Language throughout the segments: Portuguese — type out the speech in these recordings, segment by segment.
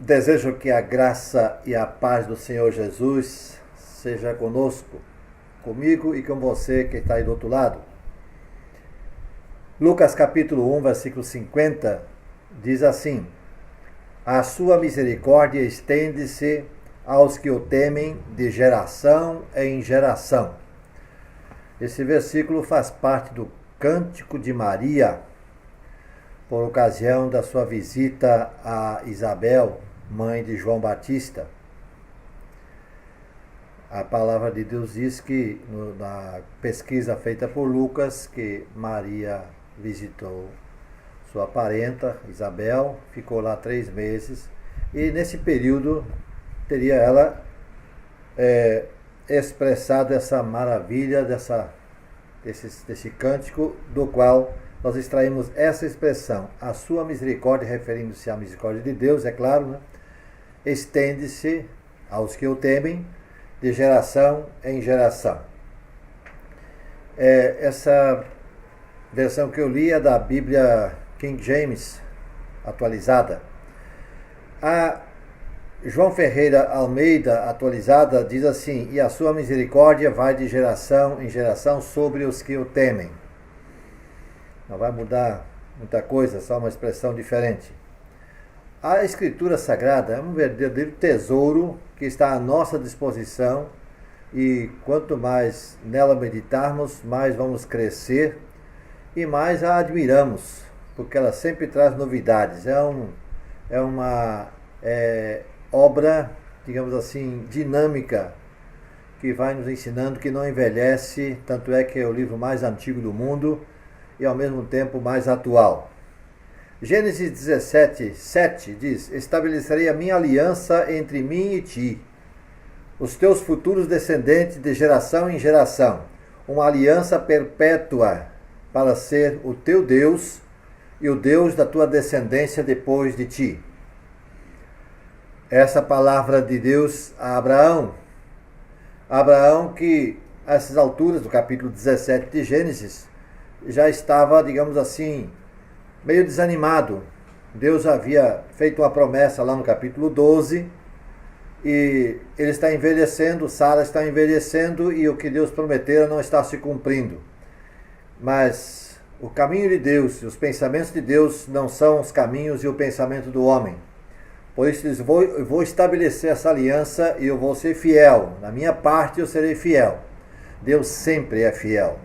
Desejo que a graça e a paz do Senhor Jesus seja conosco, comigo e com você que está aí do outro lado. Lucas capítulo 1, versículo 50, diz assim: A sua misericórdia estende-se aos que o temem de geração em geração. Esse versículo faz parte do Cântico de Maria, por ocasião da sua visita a Isabel, mãe de João Batista. A palavra de Deus diz que, na pesquisa feita por Lucas, que Maria visitou sua parenta, Isabel, ficou lá 3 meses, e nesse período teria ela expressado essa maravilha desse cântico, do qual nós extraímos essa expressão, a sua misericórdia, referindo-se à misericórdia de Deus, é claro, né? Estende-se aos que o temem, de geração em geração. Essa versão que eu li é da Bíblia King James, atualizada. A João Ferreira Almeida, atualizada, diz assim: e a sua misericórdia vai de geração em geração sobre os que o temem. Não vai mudar muita coisa, só uma expressão diferente. A Escritura Sagrada é um verdadeiro tesouro que está à nossa disposição, e quanto mais nela meditarmos, mais vamos crescer e mais a admiramos, porque ela sempre traz novidades. É uma obra, digamos assim, dinâmica, que vai nos ensinando, que não envelhece, tanto é que é o livro mais antigo do mundo e ao mesmo tempo mais atual. Gênesis 17, 7 diz: estabelecerei a minha aliança entre mim e ti, os teus futuros descendentes de geração em geração, uma aliança perpétua para ser o teu Deus e o Deus da tua descendência depois de ti. Essa palavra de Deus a Abraão, que a essas alturas do capítulo 17 de Gênesis já estava, digamos assim, meio desanimado. Deus havia feito uma promessa lá no capítulo 12, e ele está envelhecendo, Sara está envelhecendo, e o que Deus prometera não está se cumprindo. Mas o caminho de Deus e os pensamentos de Deus não são os caminhos e o pensamento do homem. Por isso eu vou estabelecer essa aliança e eu vou ser fiel. Na minha parte eu serei fiel. Deus sempre é fiel.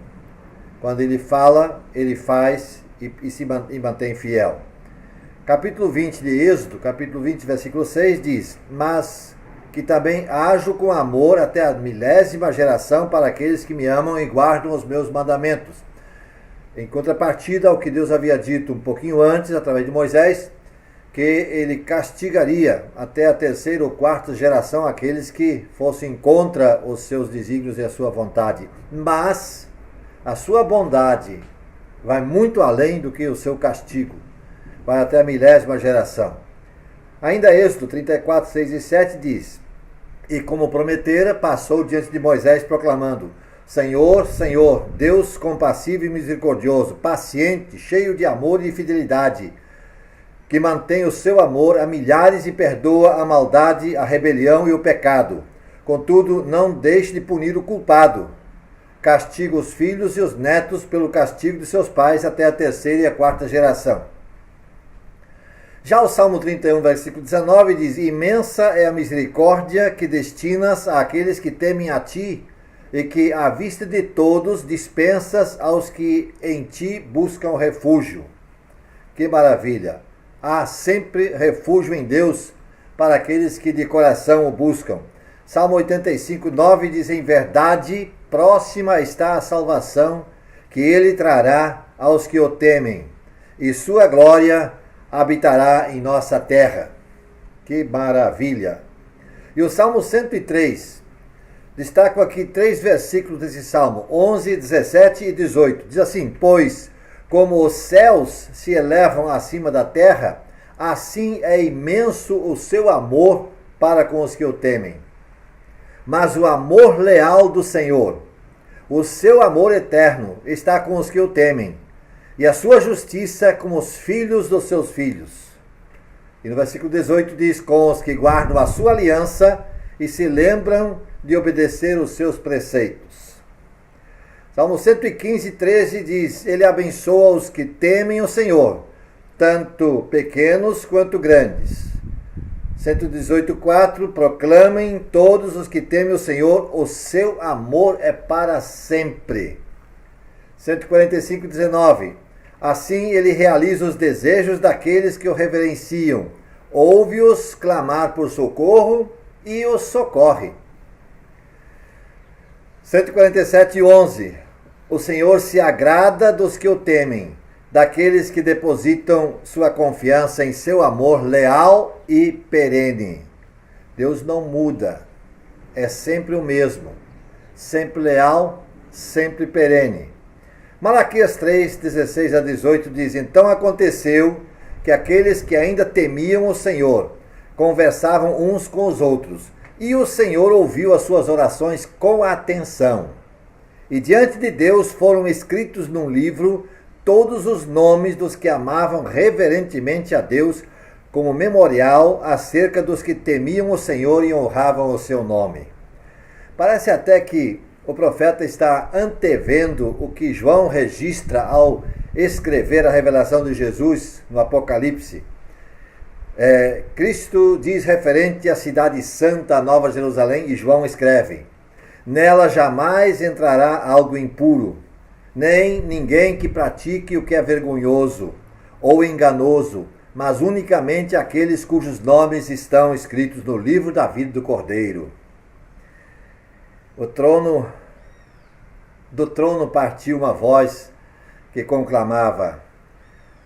Quando ele fala, ele faz e mantém fiel. Capítulo 20 de Êxodo, capítulo 20, versículo 6 diz: mas que também ajo com amor até a 1000ª geração para aqueles que me amam e guardam os meus mandamentos. Em contrapartida ao que Deus havia dito um pouquinho antes, através de Moisés, que ele castigaria até a 3ª ou 4ª geração aqueles que fossem contra os seus desígnios e a sua vontade. Mas a sua bondade vai muito além do que o seu castigo. Vai até a 1000ª geração. Ainda Êxodo 34, 6 e 7 diz: e como prometera, passou diante de Moisés proclamando: Senhor, Senhor, Deus compassivo e misericordioso, paciente, cheio de amor e fidelidade, que mantém o seu amor a milhares e perdoa a maldade, a rebelião e o pecado. Contudo, não deixe de punir o culpado. Castiga os filhos e os netos pelo castigo de seus pais até a 3ª e a 4ª geração. Já o Salmo 31, versículo 19 diz: imensa é a misericórdia que destinas àqueles que temem a ti, e que à vista de todos dispensas aos que em ti buscam refúgio. Que maravilha! Há sempre refúgio em Deus para aqueles que de coração o buscam. Salmo 85, 9 diz: em verdade, próxima está a salvação que ele trará aos que o temem, e sua glória habitará em nossa terra. Que maravilha! E o Salmo 103, destaco aqui 3 versículos desse Salmo, 11, 17 e 18. Diz assim: pois como os céus se elevam acima da terra, assim é imenso o seu amor para com os que o temem. Mas o amor leal do Senhor, o seu amor eterno, está com os que o temem, e a sua justiça com os filhos dos seus filhos. E no versículo 18 diz: com os que guardam a sua aliança e se lembram de obedecer os seus preceitos. Salmo 115, 13 diz: ele abençoa os que temem o Senhor, tanto pequenos quanto grandes. 118,4: proclamem todos os que temem o Senhor, o seu amor é para sempre. 145,19: assim ele realiza os desejos daqueles que o reverenciam, ouve-os clamar por socorro e os socorre. 147,11: o Senhor se agrada dos que o temem, daqueles que depositam sua confiança em seu amor leal e perene. Deus não muda, é sempre o mesmo, sempre leal, sempre perene. Malaquias 3, 16 a 18 diz: então aconteceu que aqueles que ainda temiam o Senhor conversavam uns com os outros, e o Senhor ouviu as suas orações com atenção. E diante de Deus foram escritos num livro todos os nomes dos que amavam reverentemente a Deus, como memorial acerca dos que temiam o Senhor e honravam o seu nome. Parece até que o profeta está antevendo o que João registra ao escrever a revelação de Jesus no Apocalipse. Cristo diz referente à cidade santa, a Nova Jerusalém, e João escreve: nela jamais entrará algo impuro, nem ninguém que pratique o que é vergonhoso ou enganoso, mas unicamente aqueles cujos nomes estão escritos no livro da vida do Cordeiro. Do trono partiu uma voz que conclamava: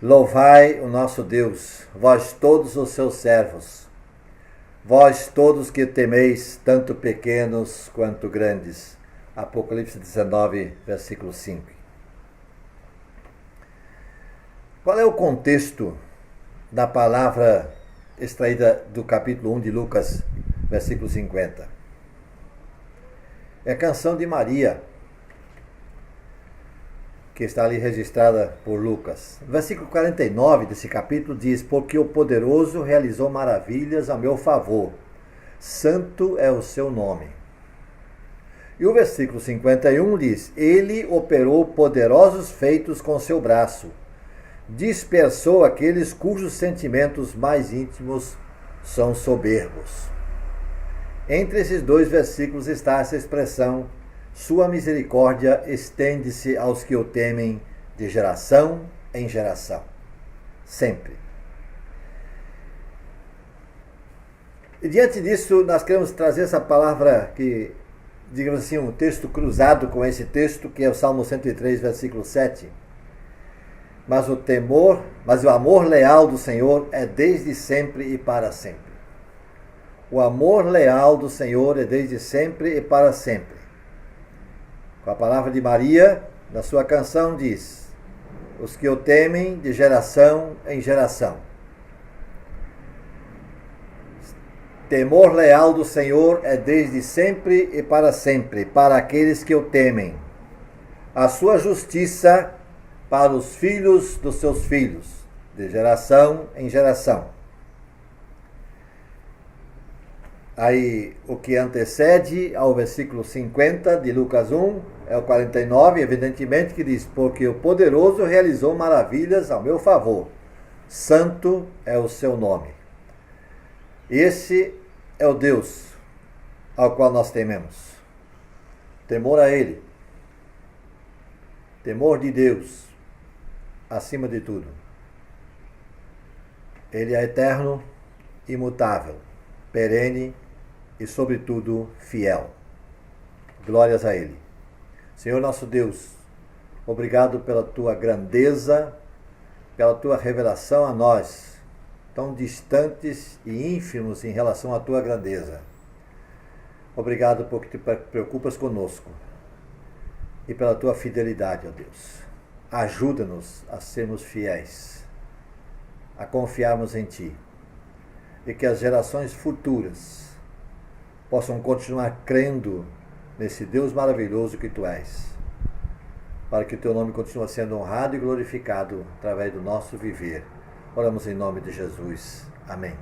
louvai o nosso Deus, vós todos os seus servos, vós todos que temeis, tanto pequenos quanto grandes. Apocalipse 19, versículo 5. Qual é o contexto da palavra extraída do capítulo 1 de Lucas, versículo 50? É a canção de Maria, que está ali registrada por Lucas. O versículo 49 desse capítulo diz: porque o poderoso realizou maravilhas a meu favor, santo é o seu nome. E o versículo 51 diz: ele operou poderosos feitos com seu braço, dispersou aqueles cujos sentimentos mais íntimos são soberbos. Entre esses dois versículos está essa expressão: sua misericórdia estende-se aos que o temem de geração em geração. Sempre. E diante disso, nós queremos trazer essa palavra que, digamos assim, um texto cruzado com esse texto, que é o Salmo 103, versículo 7. Mas o amor leal do Senhor é desde sempre e para sempre. O amor leal do Senhor é desde sempre e para sempre. Com a palavra de Maria, na sua canção diz: os que o temem de geração em geração. Temor leal do Senhor é desde sempre e para sempre, para aqueles que o temem. A sua justiça para os filhos dos seus filhos, de geração em geração. Aí, o que antecede ao versículo 50 de Lucas 1 é o 49, evidentemente, que diz: porque o poderoso realizou maravilhas ao meu favor, santo é o seu nome. Esse é o Deus ao qual nós tememos. Temor a Ele. Temor de Deus, acima de tudo. Ele é eterno, imutável, perene e, sobretudo, fiel. Glórias a Ele. Senhor nosso Deus, obrigado pela Tua grandeza, pela Tua revelação a nós, tão distantes e ínfimos em relação à Tua grandeza. Obrigado porque Te preocupas conosco e pela Tua fidelidade, ó Deus. Ajuda-nos a sermos fiéis, a confiarmos em Ti, e que as gerações futuras possam continuar crendo nesse Deus maravilhoso que Tu és, para que o Teu nome continue sendo honrado e glorificado através do nosso viver. Oramos em nome de Jesus. Amém.